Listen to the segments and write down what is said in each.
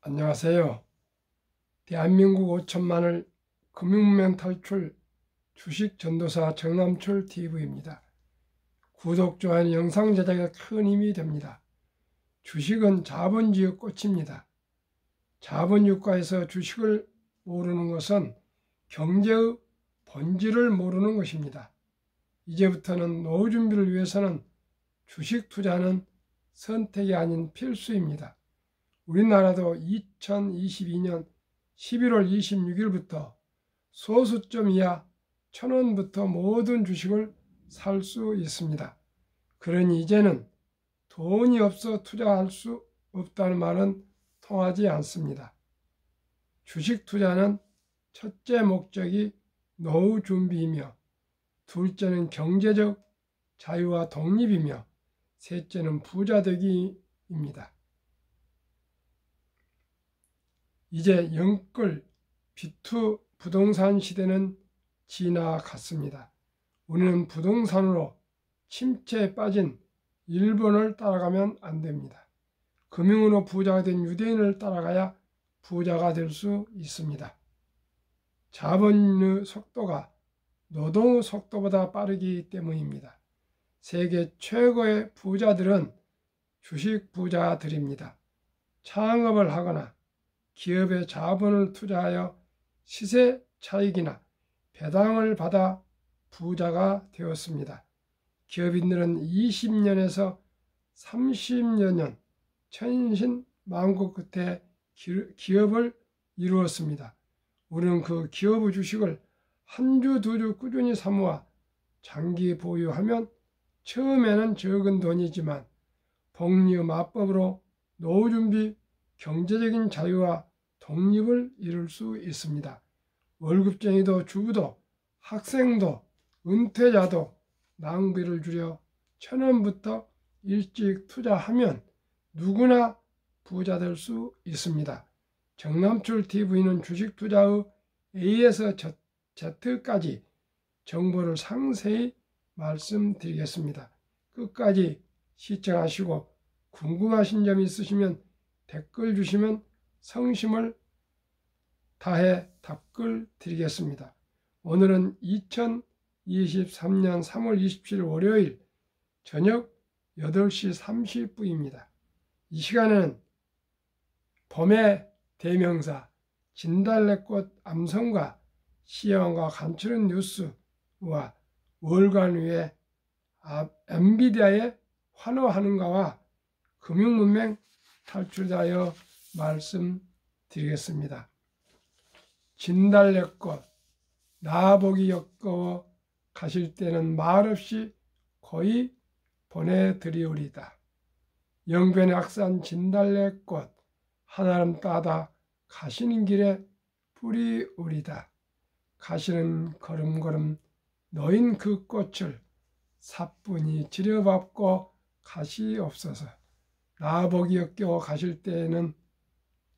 안녕하세요. 대한민국 5천만을 금융문맹 탈출 주식전도사 정남철 TV입니다. 구독, 좋아요는 영상 제작에 큰 힘이 됩니다. 주식은 자본주의 꽃입니다. 자본주가에서 주식을 모르는 것은 경제의 본질을 모르는 것입니다. 이제부터는 노후 준비를 위해서는 주식 투자는 선택이 아닌 필수입니다. 우리나라도 2022년 11월 26일부터 소수점 이하 1,000원부터 모든 주식을 살 수 있습니다. 그러니 이제는 돈이 없어 투자할 수 없다는 말은 통하지 않습니다. 주식 투자는 첫째 목적이 노후 준비이며, 둘째는 경제적 자유와 독립이며, 셋째는 부자 되기입니다. 이제 영끌 B2 부동산 시대는 지나갔습니다. 우리는 부동산으로 침체에 빠진 일본을 따라가면 안 됩니다. 금융으로 부자가 된 유대인을 따라가야 부자가 될 수 있습니다. 자본의 속도가 노동의 속도보다 빠르기 때문입니다. 세계 최고의 부자들은 주식 부자들입니다. 창업을 하거나 기업의 자본을 투자하여 시세 차익이나 배당을 받아 부자가 되었습니다. 기업인들은 20년에서 30여 년 천신만고 끝에 기업을 이루었습니다. 우리는 그 기업의 주식을 한 주, 두 주 꾸준히 사모아 장기 보유하면 처음에는 적은 돈이지만 복리의 마법으로 노후 준비, 경제적인 자유와 독립을 이룰 수 있습니다. 월급쟁이도 주부도 학생도 은퇴자도 낭비를 줄여 1,000원부터 일찍 투자하면 누구나 부자 될 수 있습니다. 정남철 TV는 주식 투자의 A에서 Z까지 정보를 상세히 말씀드리겠습니다. 끝까지 시청하시고 궁금하신 점이 있으시면 댓글 주시면 성심을 다해 답글 드리겠습니다. 오늘은 2023년 3월 27일 월요일 저녁 8시 30분입니다. 이 시간에는 봄의 대명사 진달래꽃 암성과 시황과 감추는 뉴스와 월간 후에 엔비디아의 환호하는가와 금융문맹 탈출하여 말씀드리겠습니다. 진달래꽃 나보기 역겨워 가실 때는 말없이 거의 보내드리오리다. 영변의 악산 진달래꽃 하나름 따다 가시는 길에 뿌리오리다. 가시는 걸음걸음 놓인 그 꽃을 사뿐히 지려밟고 가시옵소서. 나보기 역겨워 가실 때에는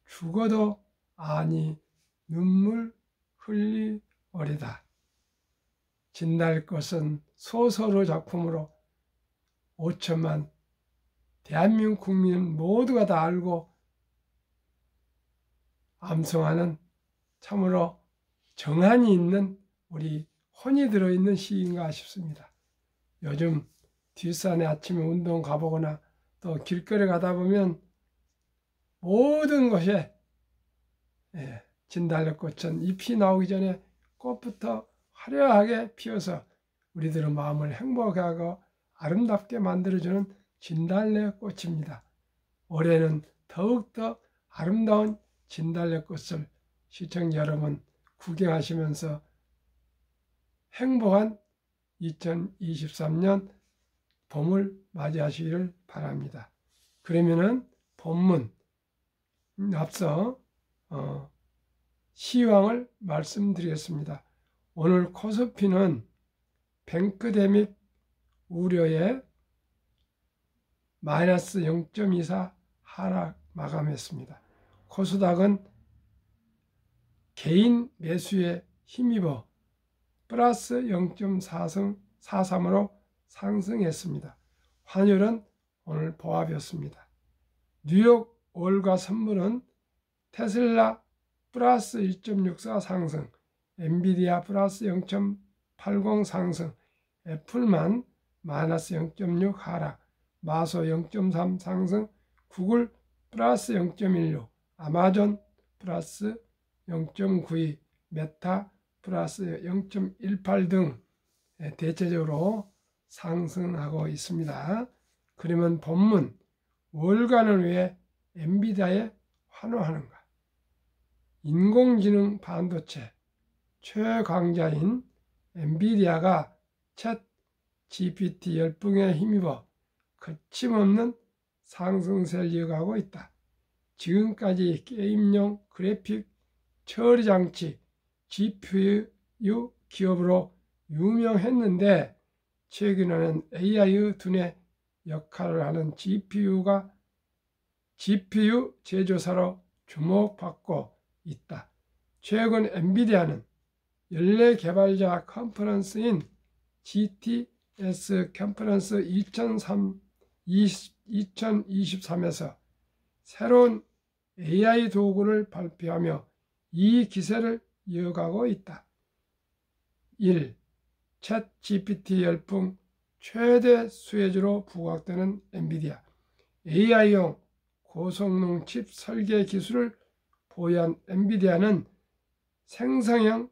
죽어도 아니 눈물 흘리오리다. 진달꽃은 소설의 작품으로 5천만 대한민국 국민 모두가 다 알고 암송하는 참으로 정한이 있는 우리 혼이 들어있는 시인가 싶습니다. 요즘 뒷산에 아침에 운동 가보거나 또 길거리 가다 보면 모든 곳에 진달래꽃은 잎이 나오기 전에 꽃부터 화려하게 피어서 우리들의 마음을 행복하게 하고 아름답게 만들어주는 진달래꽃입니다. 올해는 더욱더 아름다운 진달래꽃을 시청자 여러분 구경하시면서 행복한 2023년 봄을 맞이하시기를 바랍니다. 그러면은 본문 앞서 시황을 말씀드리겠습니다. 오늘 코스피는 뱅크데믹 우려에 마이너스 0.24 하락 마감했습니다. 코스닥은 개인 매수에 힘입어 플러스 0.43으로 상승했습니다. 환율은 오늘 보합이었습니다. 뉴욕 월가 선물은 테슬라 플러스 1.64 상승, 엔비디아 플러스 0.80 상승, 애플만 마이너스 0.6 하락, 마소 0.3 상승, 구글 플러스 0.16, 아마존 플러스 0.92, 메타 플러스 0.18 등 대체적으로 상승하고 있습니다. 그러면 본문, 월간을 위해 엔비디아에 환호하는가? 인공지능 반도체 최강자인 엔비디아가 챗 GPT 열풍에 힘입어 거침없는 상승세를 이어가고 있다. 지금까지 게임용 그래픽 처리 장치 GPU 기업으로 유명했는데 최근에는 AI의 두뇌 역할을 하는 GPU 제조사로 주목받고 있다. 최근 엔비디아는 연례 개발자 컨퍼런스인 GTS 컨퍼런스 2023에서 새로운 AI 도구를 발표하며 이 기세를 이어가고 있다. 1. 챗 GPT 열풍 최대 수혜주로 부각되는 엔비디아. AI용 고성능 칩 설계 기술을 보유한 엔비디아는 생성형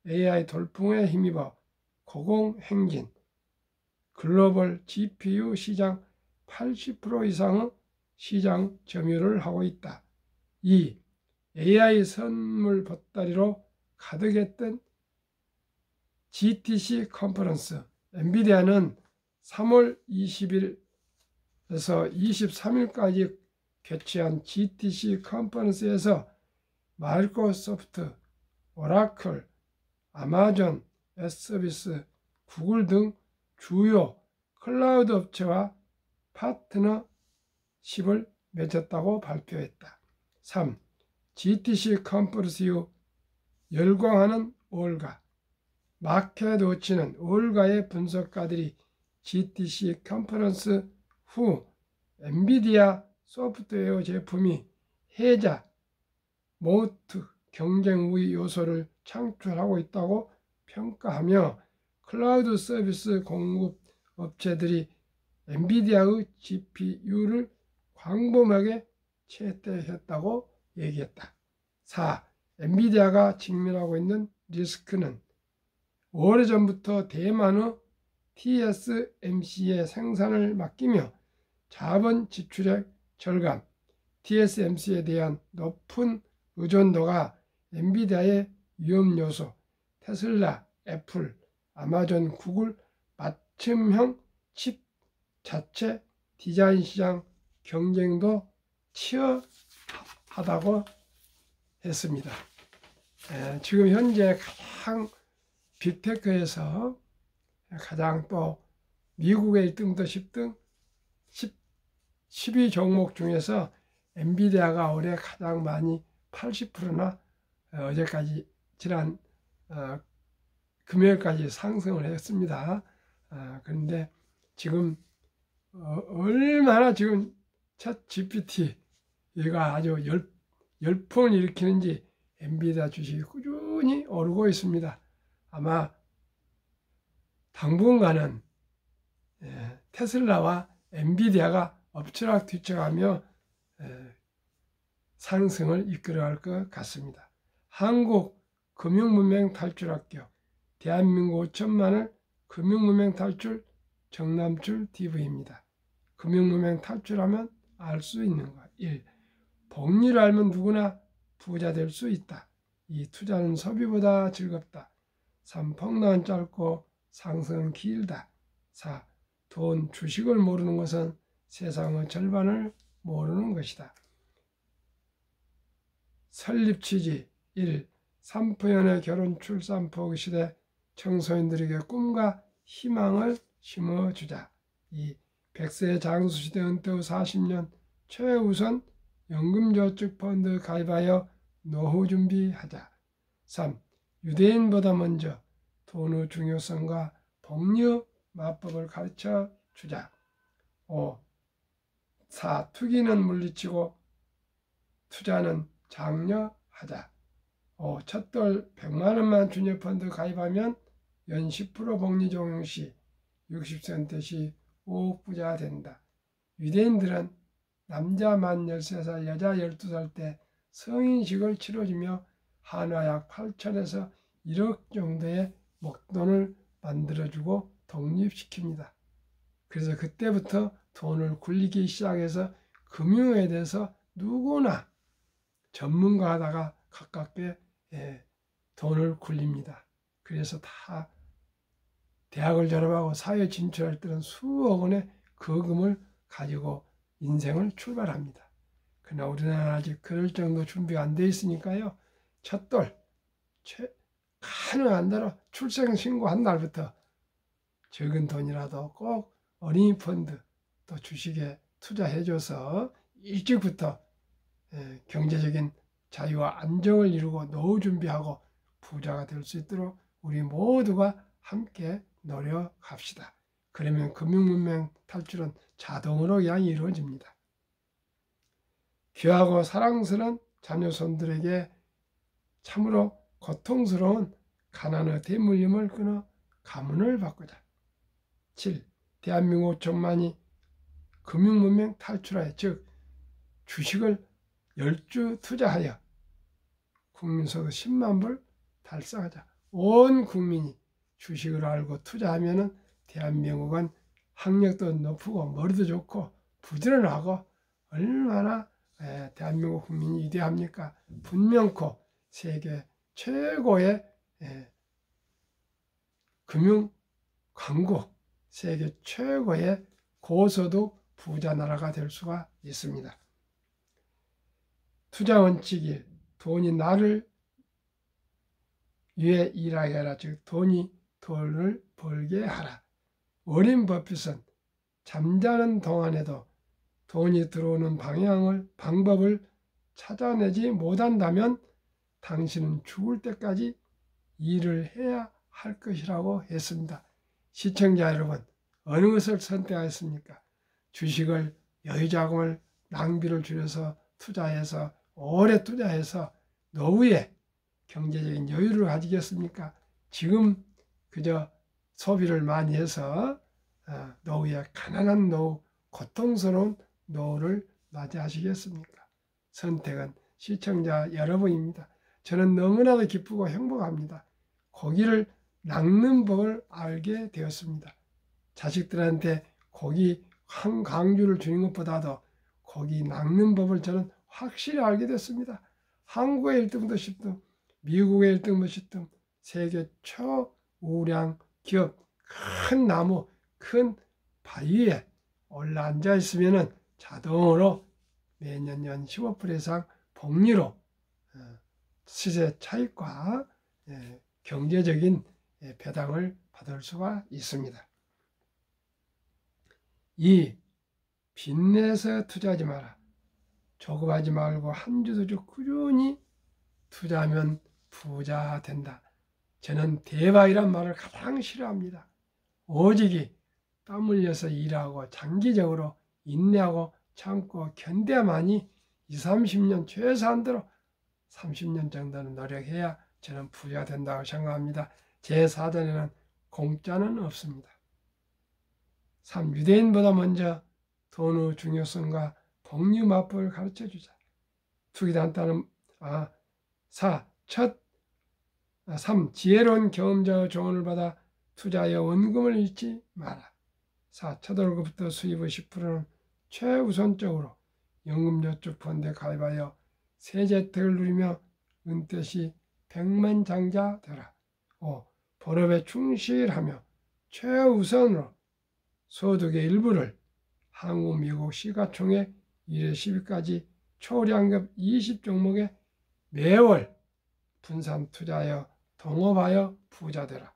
AI 돌풍에 힘입어 고공행진, 글로벌 GPU 시장 80% 이상의 시장 점유를 하고 있다. 2. AI 선물 보따리로 가득했던 GTC 컨퍼런스. 엔비디아는 3월 20일에서 23일까지 개최한 GTC 컨퍼런스에서 마이크로소프트, 오라클, 아마존 웹서비스, 구글 등 주요 클라우드 업체와 파트너십을 맺었다고 발표했다. 3. GTC 컨퍼런스 이후 열광하는 올가. 마켓워치는 올가의 분석가들이 GTC 컨퍼런스 후 엔비디아 소프트웨어 제품이 혜자, 모트 경쟁 우위 요소를 창출하고 있다고 평가하며 클라우드 서비스 공급 업체들이 엔비디아의 GPU를 광범하게 채택했다고 얘기했다. 4. 엔비디아가 직면하고 있는 리스크는 오래전부터 대만의 TSMC의 생산을 맡기며 자본 지출액 절감, TSMC에 대한 높은 의존도가 엔비디아의 위험 요소, 테슬라, 애플, 아마존, 구글 맞춤형 칩 자체 디자인 시장 경쟁도 치열하다고 했습니다. 지금 현재 가장 빅테크에서 가장 또 미국의 1등부터 10등 12 종목 중에서 엔비디아가 올해 가장 많이 80%나 어제까지 지난 금요일까지 상승을 했습니다. 그런데 지금 얼마나 지금 챗 GPT가 아주 열풍을 일으키는지 엔비디아 주식이 꾸준히 오르고 있습니다. 아마 당분간은 테슬라와 엔비디아가 엎치락뒤쳐가며 상승을 이끌어갈 것 같습니다. 한국 금융문맹 탈출학교, 대한민국 5천만을 금융문맹 탈출 정남출 TV입니다. 금융문맹 탈출하면 알 수 있는 것. 1. 복리를 알면 누구나 부자 될 수 있다. 2. 투자는 소비보다 즐겁다. 3. 폭락은 짧고 상승은 길다. 4. 돈, 주식을 모르는 것은 세상의 절반을 모르는 것이다. 설립 취지 1. 삼포연의 결혼 출산 포기 시대 청소년들에게 꿈과 희망을 심어주자. 2. 100세 장수시대 은퇴 후 40년 최우선 연금저축펀드 가입하여 노후 준비하자. 3. 유대인보다 먼저 돈의 중요성과 복리의 마법을 가르쳐 주자. 5. 4. 투기는 물리치고 투자는 장려하자. 5. 첫돌 100만 원만 주녀펀드 가입하면 연 10% 복리 종용 시 60세 시 5억 부자가 된다. 유대인들은 남자 만 13살, 여자 12살 때 성인식을 치러주며 한화 약 8천에서 1억 정도의 목돈을 만들어주고 독립시킵니다. 그래서 그때부터 돈을 굴리기 시작해서 금융에 대해서 누구나 전문가하다가 가깝게 돈을 굴립니다. 그래서 다 대학을 졸업하고 사회 진출할 때는 수억 원의 거금을 가지고 인생을 출발합니다. 그러나 우리나라는 아직 그럴 정도 준비가 안 돼 있으니까요. 첫돌 가능한 대로 출생 신고한 날부터 적은 돈이라도 꼭 어린이 펀드 또 주식에 투자해줘서 일찍부터 경제적인 자유와 안정을 이루고 노후 준비하고 부자가 될 수 있도록 우리 모두가 함께 노력합시다. 그러면 금융문명 탈출은 자동으로 그냥 이루어집니다. 귀하고 사랑스러운 자녀손들에게 참으로 고통스러운 가난의 대물림을 끊어 가문을 바꾸자. 7. 대한민국 천만이 금융문명 탈출하여 즉 주식을 10주 투자하여 국민소득 10만 불 달성하자. 온 국민이 주식을 알고 투자하면 대한민국은 학력도 높고 머리도 좋고 부지런하고 얼마나 대한민국 국민이 위대합니까? 분명코 세계 최고의 금융 강국, 세계 최고의 고소득 부자 나라가 될 수가 있습니다. 투자 원칙 1. 돈이 나를 위해 일하게 하라. 즉 돈이 돈을 벌게 하라. 워렌 버핏은 잠자는 동안에도 돈이 들어오는 방법을 찾아내지 못한다면 당신은 죽을 때까지 일을 해야 할 것이라고 했습니다. 시청자 여러분, 어느 것을 선택하였습니까? 주식을 여유자금을 낭비를 줄여서 투자해서 오래 투자해서 노후에 경제적인 여유를 가지겠습니까? 지금 그저 소비를 많이 해서 노후에 가난한 노후, 고통스러운 노후를 맞이하시겠습니까? 선택은 시청자 여러분입니다. 저는 너무나도 기쁘고 행복합니다. 고기를 낚는 법을 알게 되었습니다. 자식들한테 고기 한 강주를 주는 것보다도 고기 낚는 법을 저는 확실히 알게 됐습니다. 한국의 1등부터 10등, 미국의 1등부터 10등, 세계 초우량 기업, 큰 나무, 큰 바위에 올라 앉아 있으면 자동으로 매년 연 15% 이상 복리로 시세 차익과 경제적인 배당을 받을 수가 있습니다. 2. 빚내서 투자하지 마라. 조급하지 말고 한 주 두 주 꾸준히 투자하면 부자 된다. 저는 대박이란 말을 가장 싫어합니다. 오직이 땀 흘려서 일하고 장기적으로 인내하고 참고 견뎌야만이 20, 30년 최소한대로 30년 정도는 노력해야 저는 부자가 된다고 생각합니다. 제 사전에는 공짜는 없습니다. 3. 유대인보다 먼저 돈의 중요성과 복리 맛법을 가르쳐주자. 투기단타는 4. 3. 지혜로운 경험자의 조언을 받아 투자하여 원금을 잃지 마라. 4. 첫 월급부터 수입의 10%는 최우선적으로 연금저축펀드에 가입하여 세제혜택을 누리며 은퇴 시 백만장자 되라. 5. 본업에 충실하며 최우선으로 소득의 일부를 한국, 미국 시가총액 1회 10위까지 초량급 20종목에 매월 분산 투자하여 동업하여 부자 되라.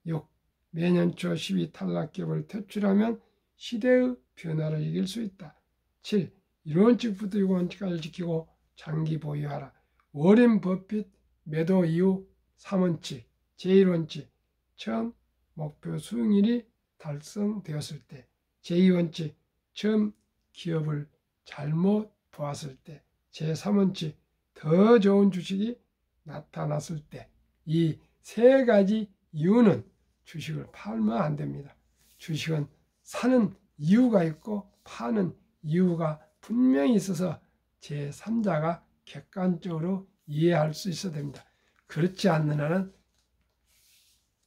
6. 매년 초 10위 탈락기업을 퇴출하면 시대의 변화를 이길 수 있다. 7. 1원칙부터 6원칙까지 지키고 장기 보유하라. 워렌 버핏 매도 이후 3원칙, 제1원칙, 처음 목표 수익률이 달성되었을 때, 제2원칙, 처음 기업을 잘못 보았을 때, 제3원칙, 더 좋은 주식이 나타났을 때 이 세 가지 이유는 주식을 팔면 안 됩니다. 주식은 사는 이유가 있고 파는 이유가 분명히 있어서 제3자가 객관적으로 이해할 수 있어야 됩니다. 그렇지 않는 한은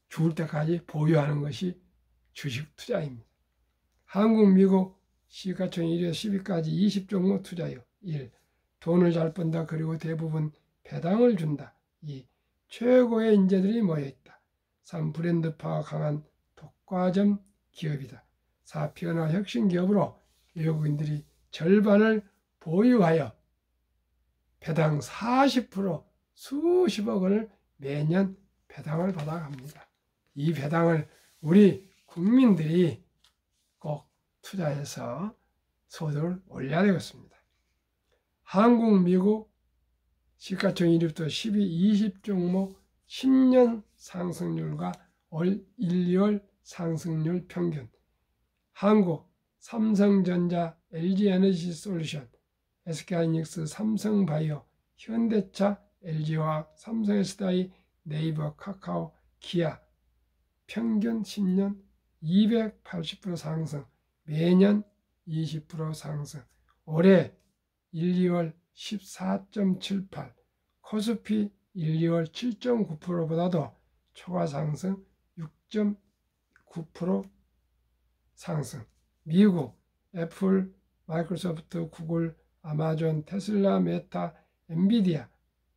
죽을 때까지 보유하는 것이 주식 투자입니다. 한국, 미국 시가총 1위에서 10위까지 20종목 투자요. 1. 돈을 잘 번다. 그리고 대부분 배당을 준다. 2. 최고의 인재들이 모여있다. 3. 브랜드파가 강한 독과점 기업이다. 4. 변화 혁신 기업으로 외국인들이 절반을 보유하여 배당 40% 수십억 원을 매년 배당을 받아갑니다. 이 배당을 우리 국민들이 꼭 투자해서 소득을 올려야 되겠습니다. 한국, 미국 시가총 1위부터 10위 20종목 10년 상승률과 올 1, 2월 상승률 평균. 한국 삼성전자, LG에너지솔루션, SK하이닉스, 삼성바이오, 현대차, LG화학, 삼성SDI, 네이버, 카카오, 기아 평균 10년 280% 상승, 매년 20% 상승. 올해 1, 2월 14.78, 코스피 1, 2월 7.9%보다도 초과 상승 6.9% 상승. 미국 애플, 마이크로소프트, 구글, 아마존, 테슬라, 메타, 엔비디아,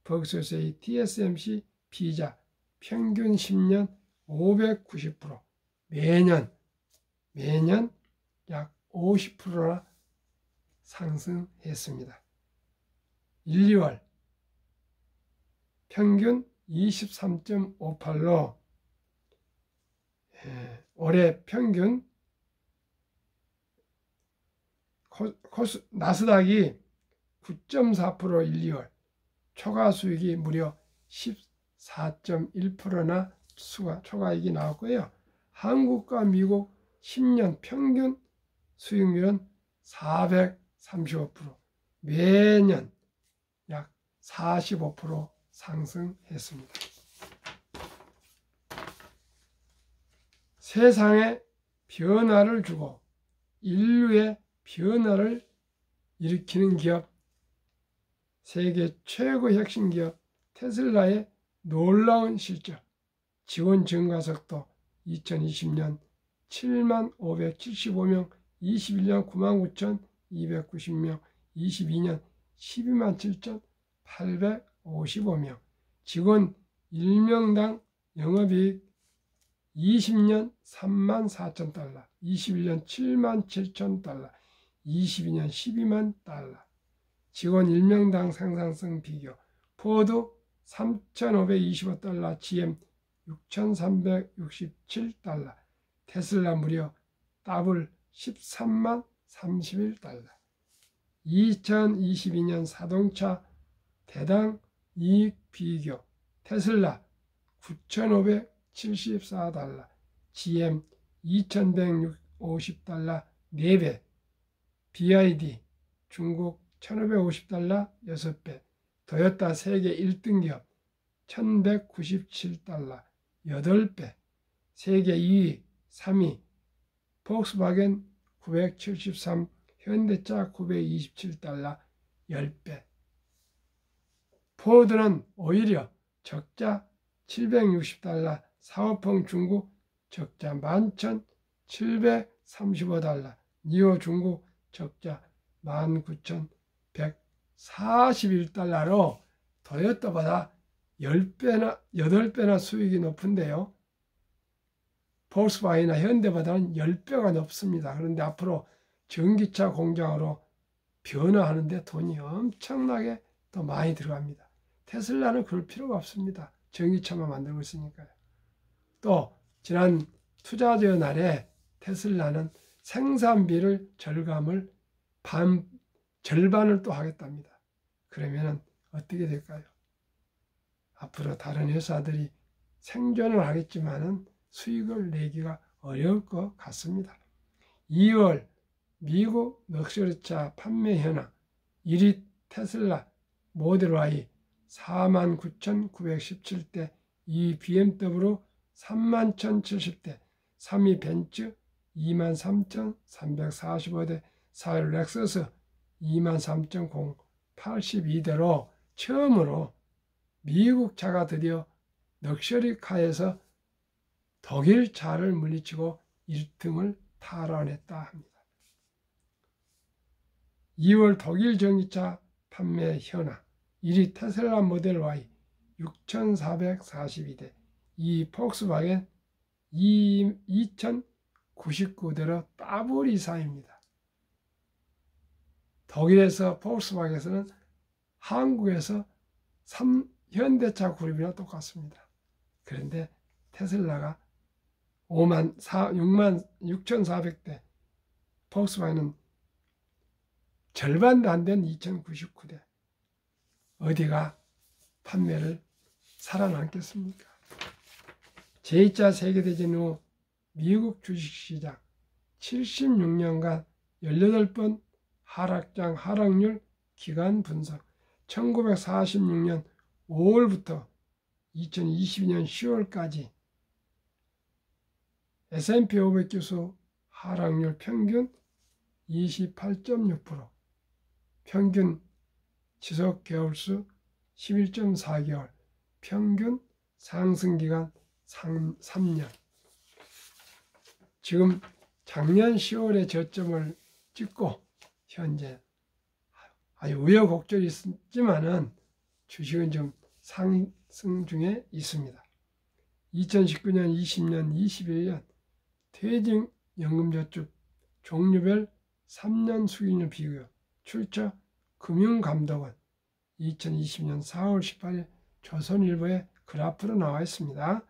버크셔세이, TSMC, 비자 평균 10년 590%, 매년 약 50%나 상승했습니다. 1, 2월 평균 23.58로 올해 평균 나스닥이 9.4% 1, 2월 초과 수익이 무려 14.1%나 초과이익이 나왔고요. 한국과 미국 10년 평균 수익률은 435%, 매년 약 45% 상승했습니다. 세상에 변화를 주고 인류의 변화를 일으키는 기업, 세계 최고 혁신 기업 테슬라의 놀라운 실적, 직원 증가 속도 2020년 7575명, 21년 99,290명, 22년 127,855명, 직원 1명당 영업이익 20년 34,000달러, 21년 77,000달러, 22년 12만 달러. 직원 1명당 생산성 비교, 포드 3,525달러, GM 6,367달러, 테슬라 무려 더블 13만 31달러. 2022년 자동차 대당 이익 비교, 테슬라 9,574달러, GM 2,150달러 4배, BYD 중국 1,550달러 6배, 도요타 세계 1등 기업 1,197달러 8배, 세계 2위, 3위 폭스바겐 973, 현대차 927달러 10배. 포드는 오히려 적자 760달러, 사오펑 중국 적자 11,735달러, 니오 중국 적자 19,141달러로 도요타보다 10배나 8배나 수익이 높은데요. 폭스바겐이나 현대보다는 10배가 높습니다. 그런데 앞으로 전기차 공장으로 변화하는데 돈이 엄청나게 더 많이 들어갑니다. 테슬라는 그럴 필요가 없습니다. 전기차만 만들고 있으니까요. 또 지난 투자자 날에 테슬라는 생산비를 절반을 또 하겠답니다. 그러면 어떻게 될까요? 앞으로 다른 회사들이 생존을 하겠지만은 수익을 내기가 어려울 것 같습니다. 2월 미국 럭셔리차 판매 현황 1위 테슬라 모델 Y 49,917대, 2위 BMW 31,070대, 3위 벤츠 23,345대, 4위 렉서스 23,082대로 처음으로 미국 차가 드디어 럭셔리카에서 독일 차를 물리치고 1등을 탈환했다 합니다. 2월 독일 전기차 판매 현황. 1위 테슬라 모델 Y 6,442대, 2위 폭스바겐 2,099대로 더블 이상입니다. 독일에서 폭스바겐은 한국에서 현대차 그룹이나 똑같습니다. 그런데 테슬라가 66,400대, 폭스바겐은 절반도 안 된 2,099대. 어디가 판매를 살아남겠습니까? 제2차 세계대전 후 미국 주식시장 76년간 18번 하락장 하락률 기간 분석. 1946년 5월부터 2022년 10월까지 S&P 500 지수 하락률 평균 28.6%, 평균 지속 개월수 11.4개월, 평균 상승기간 3년. 지금 작년 10월에 저점을 찍고 현재 아주 우여곡절이 있지만은 주식은 좀 상승 중에 있습니다. 2019년, 20년, 21년 퇴직연금저축 종류별 3년 수익률 비교 출처 금융감독원 2020년 4월 18일 조선일보에 그래프로 나와 있습니다.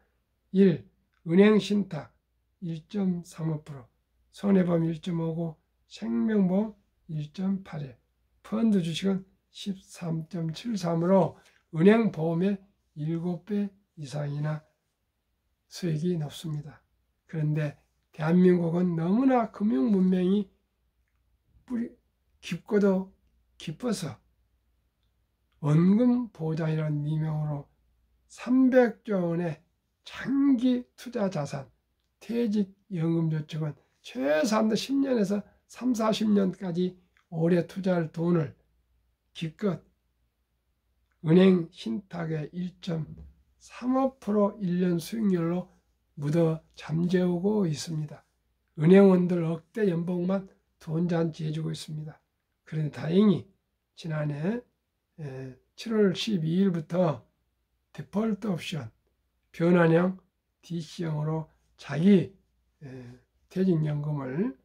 1. 은행신탁 1.35%, 손해보험 1.59%, 생명보험 1.81%, 펀드 주식은 13.73%로 은행보험의 7배 이상이나 수익이 높습니다. 그런데 대한민국은 너무나 금융문명이 깊고도 깊어서 원금보장이라는 미명으로 300조 원의 장기 투자 자산, 퇴직연금저축은 최소한도 10년에서 3, 40년까지 오래 투자할 돈을 기껏 은행 신탁의 1.35% 1년 수익률로 묻어 잠재우고 있습니다. 은행원들 억대 연봉만 돈잔치 해주고 있습니다. 그런데 다행히 지난해 7월 12일부터 디폴트 옵션, 변환형 DC형으로 자기 퇴직연금을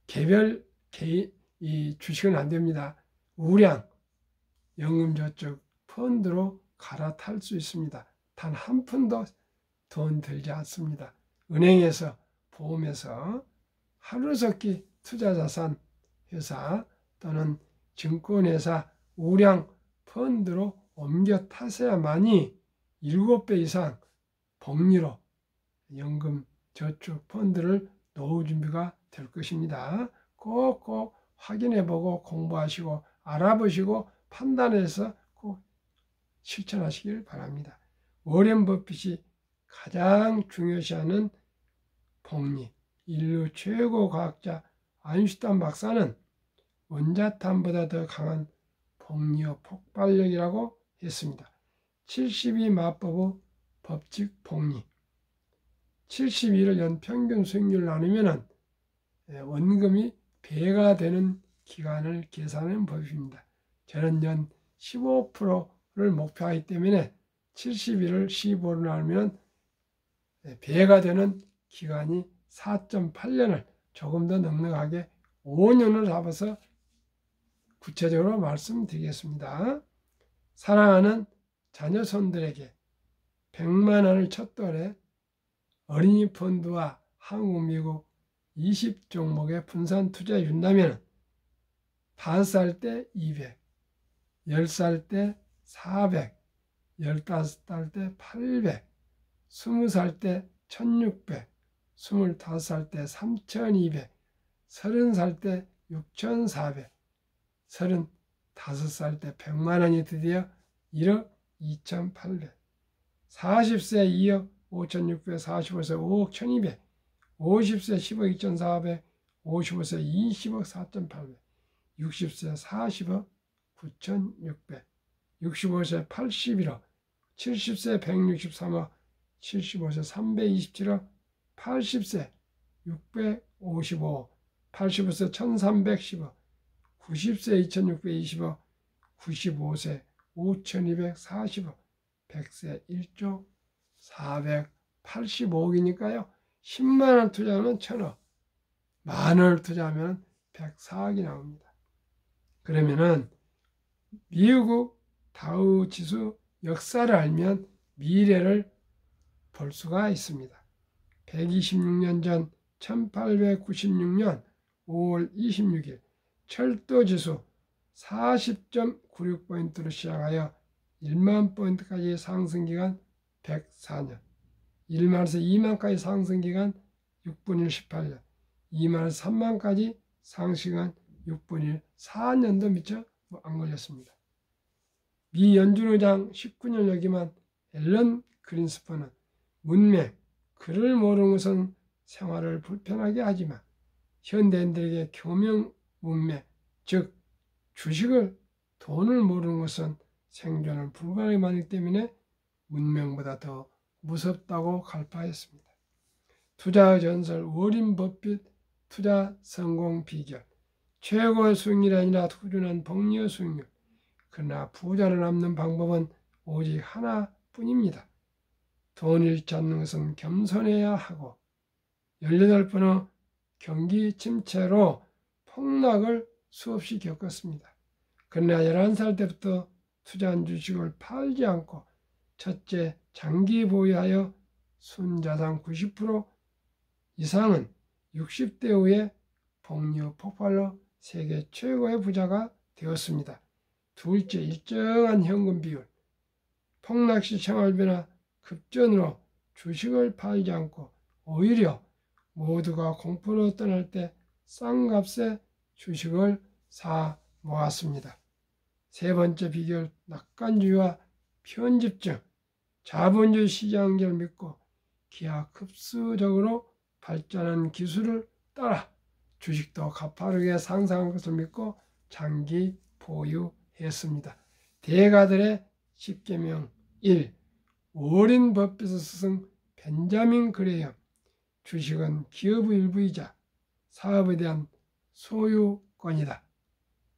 개별 이 주식은 안 됩니다. 우량 연금저축 펀드로 갈아탈 수 있습니다. 단 한 푼도 돈 들지 않습니다. 은행에서, 보험에서 하루속히 투자자산 회사 또는 증권회사 우량 펀드로 옮겨 타셔야만이 7배 이상 복리로 연금 저축 펀드를 놓을 준비가 될 것입니다. 꼭 확인해보고 공부하시고 알아보시고 판단해서 꼭 실천하시길 바랍니다. 워렌 버핏이 가장 중요시하는 복리, 인류 최고 과학자 아인슈타인 박사는 원자탄보다 더 강한 복리의 폭발력이라고 했습니다. 72 마법의 법칙 복리. 72를 연평균 수익률 나누면 원금이 배가 되는 기간을 계산하는 법입니다. 저는 연 15%를 목표하기 때문에 71을 15로 나누면 배가 되는 기간이 4.8년을 조금 더 넉넉하게 5년을 잡아서 구체적으로 말씀드리겠습니다. 사랑하는 자녀손들에게 100만 원을 첫 돌에 어린이 펀드와 한국, 미국 20종목에 분산 투자해 준다면 5살 때 200, 10살 때 400, 15살 때 800, 20살 때 1600, 25살 때 3200, 30살 때 6400, 5살 때 100만 원이 드디어 1억 2,800, 40세 2억 5,600, 45세 5억 1,200, 50세 10억 2,400, 55세 20억 4,800, 60세 40억 9,600, 65세 81억, 70세 163억, 75세 327억, 80세 655억, 85세 1,310억, 90세 2,620억, 95세 5,240억, 100세 1조 485억이니까요. 10만 원 투자하면 1,000억, 만 원을 투자하면 104억이 나옵니다. 그러면은 미국 다우 지수 역사를 알면 미래를 볼 수가 있습니다. 126년 전 1896년 5월 26일 철도지수 40.96포인트로 시작하여 1만 포인트까지 상승기간 104년, 1만에서 2만까지 상승기간 6분 1 18년, 2만에서 3만까지 상승기간 6분 1 4년도 미처 안 걸렸습니다. 미 연준의장 19년 여기만 앨런 그린스펀은 문맹, 글을 모르는 것은 생활을 불편하게 하지만 현대인들에게 교명 문맹, 즉 주식을, 돈을 모르는 것은 생존을 불가능하게 만들기 때문에 문명보다 더 무섭다고 갈파했습니다. 투자의 전설 워린 버핏 투자 성공 비결. 최고의 수익률이 아니라 꾸준한 복리의 수익률. 그러나 부자를 남는 방법은 오직 하나뿐입니다. 돈을 잃지 않는 것은 겸손해야 하고 18번의 경기 침체로 폭락을 수없이 겪었습니다. 그러나 11살 때부터 투자한 주식을 팔지 않고 첫째, 장기 보유하여 순자산 90% 이상은 60대 후에 복리 폭발로 세계 최고의 부자가 되었습니다. 둘째, 일정한 현금 비율. 폭락시 생활비나 급전으로 주식을 팔지 않고 오히려 모두가 공포로 떠날 때 싼 값에 주식을 사 모았습니다. 세 번째 비결, 낙관주의와 편집증. 자본주의 시장을 믿고 기하급수적으로 발전한 기술을 따라 주식도 가파르게 상승한 것을 믿고 장기 보유했습니다. 대가들의 10계명 1. 워린 버핏의 스승 벤자민 그레이엄. 주식은 기업의 일부이자 사업에 대한 소유권이다.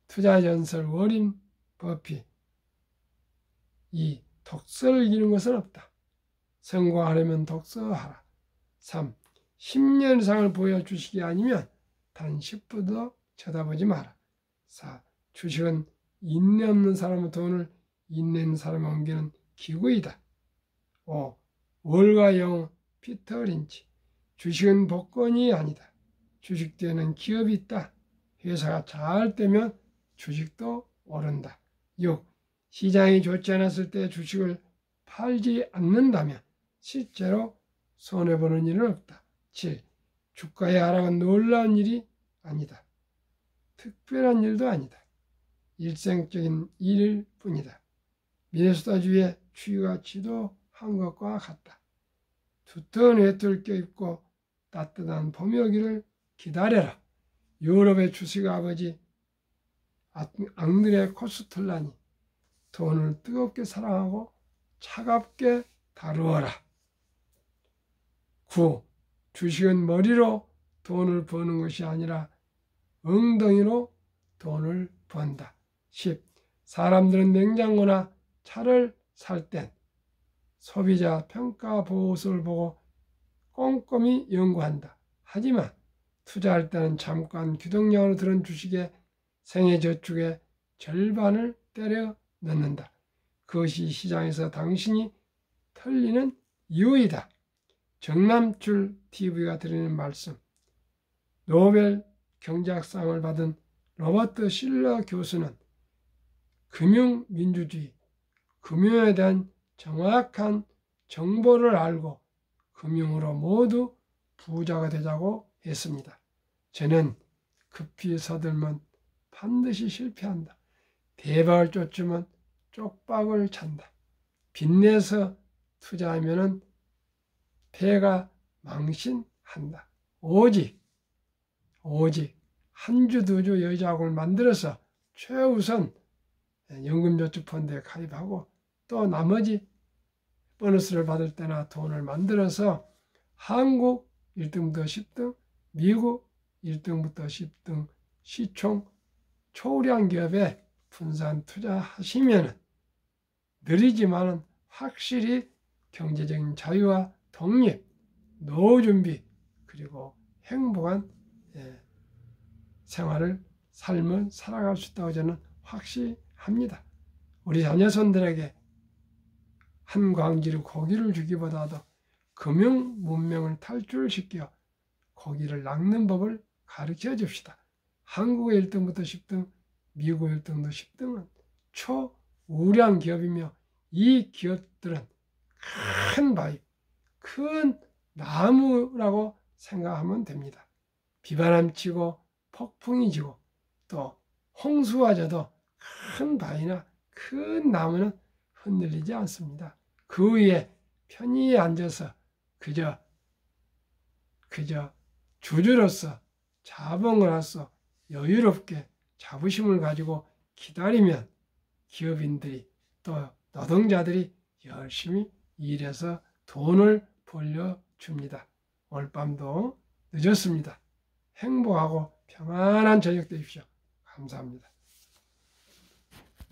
투자 전설 워린 버핏. 2. 독서를 이기는 것은 없다. 성공하려면 독서하라. 3. 10년 이상을 보유할 주식이 아니면 단 10분도 쳐다보지 마라. 4. 주식은 인내 없는 사람의 돈을 인내 있는 사람에 옮기는 기구이다. 5. 월가 영어 피터 린치. 주식은 복권이 아니다. 주식 뒤에는 기업이 있다. 회사가 잘 되면 주식도 오른다. 6. 시장이 좋지 않았을 때 주식을 팔지 않는다면 실제로 손해보는 일은 없다. 7. 주가의 하락은 놀라운 일이 아니다. 특별한 일도 아니다. 일생적인 일일 뿐이다. 미네소타주의 추위가 지도한 것과 같다. 두터운 외투를 껴입고 따뜻한 봄이 오기를 기다려라. 유럽의 주식 아버지 앙드레 코스텔라니. 돈을 뜨겁게 사랑하고 차갑게 다루어라. 9. 주식은 머리로 돈을 버는 것이 아니라 엉덩이로 돈을 번다. 10. 사람들은 냉장고나 차를 살 땐 소비자 평가 보고서를 보고 꼼꼼히 연구한다. 하지만 투자할 때는 잠깐 규동량으로 들은 주식의 생애저축의 절반을 때려 넣는다. 그것이 시장에서 당신이 털리는 이유이다. 정남출 TV가 드리는 말씀. 노벨 경제학상을 받은 로버트 실러 교수는 금융민주주의, 금융에 대한 정확한 정보를 알고 금융으로 모두 부자가 되자고 했습니다. 저는 급히 서들면 반드시 실패한다. 대박을 쫓으면 쪽박을 찬다. 빚내서 투자하면 패가 망신한다. 오직 한 주, 두 주 여유자금을 만들어서 최우선 연금저축펀드에 가입하고 또 나머지 보너스를 받을 때나 돈을 만들어서 한국 1등부터 10등, 미국 1등부터 10등 시총 초우량 기업에 분산 투자하시면 느리지만은 확실히 경제적인 자유와 독립, 노후 준비, 그리고 행복한 삶을 살아갈 수 있다고 저는 확신합니다. 우리 자녀손들에게 한 광지로 고기를 주기보다도 금융 문명을 탈출시켜 고기를 낚는 법을 가르쳐 줍시다. 한국의 1등부터 10등, 미국 1등도 10등은 초우량 기업이며 이 기업들은 큰 바위, 큰 나무라고 생각하면 됩니다. 비바람 치고 폭풍이 지고 또 홍수가 져도 큰 바위나 큰 나무는 흔들리지 않습니다. 그 위에 편히 앉아서 그저 주주로서 자봉을 해서 여유롭게 자부심을 가지고 기다리면 기업인들이 또 노동자들이 열심히 일해서 돈을 벌려줍니다. 오늘 밤도 늦었습니다. 행복하고 평안한 저녁 되십시오. 감사합니다.